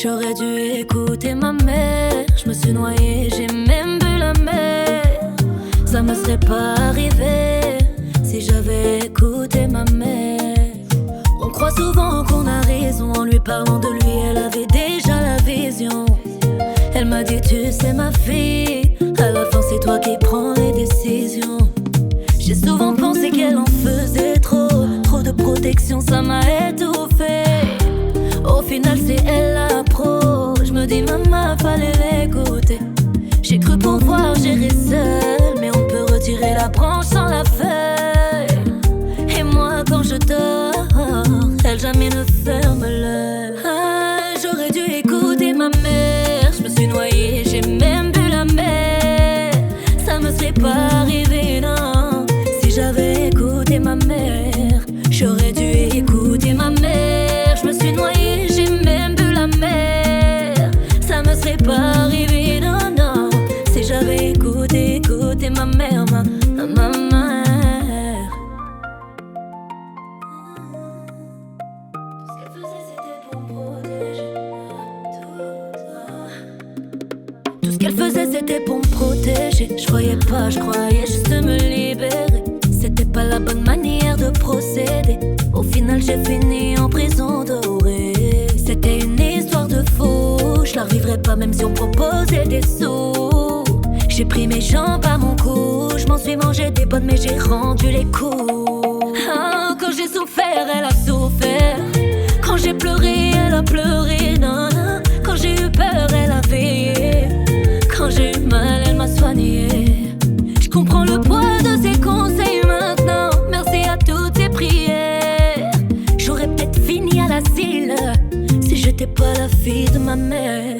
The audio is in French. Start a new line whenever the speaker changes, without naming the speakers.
J'aurais dû écouter ma mère. Je me suis noyée, j'ai même bu la mer. Ça me serait pas arrivé si j'avais écouté ma mère. On croit souvent qu'on a raison en lui parlant de lui, elle avait déjà la vision. Elle m'a dit tu sais ma fille, à la fin c'est toi qui prends les décisions. J'ai souvent pensé qu'elle en faisait trop. Trop de protection ça m'a étouffé. Au final c'est elle la pro. Je me dis maman fallait l'écouter. J'ai cru pouvoir gérer seul, mais on peut retirer la branche sans la feuille. Et moi quand je dors, elle jamais ne ferme l'œil. J'aurais dû écouter ma mère. Je me suis noyée, j'ai même bu la mer. Ça me serait pas arrivé non, si j'avais écouté ma mère. J'aurais dû écouter ma mère. Je me suis noyée, j'ai même bu la mer. Ça me serait pas arrivé non, non, si j'avais écouté ma mère, ma mère. Tout ce qu'elle faisait c'était pour me protéger. Je croyais pas, je croyais juste me libérer. C'était pas la bonne manière de procéder. Au final j'ai fini en prison dorée. C'était une histoire de fou, je la revivrais pas même si on proposait des sous. J'ai pris mes jambes à mon cou, je m'en suis mangé des bonnes mais j'ai rendu les coups. Quand j'ai souffert, elle a souffert. Quand j'ai pleuré, elle a pleuré. Non, non. Quand j'ai eu peur, elle a veillé. Quand j'ai eu mal, elle m'a soigné. Je comprends le poids de ses conseils maintenant. Merci à toutes ses prières. J'aurais peut-être fini à l'asile si j'étais pas la fille de ma mère.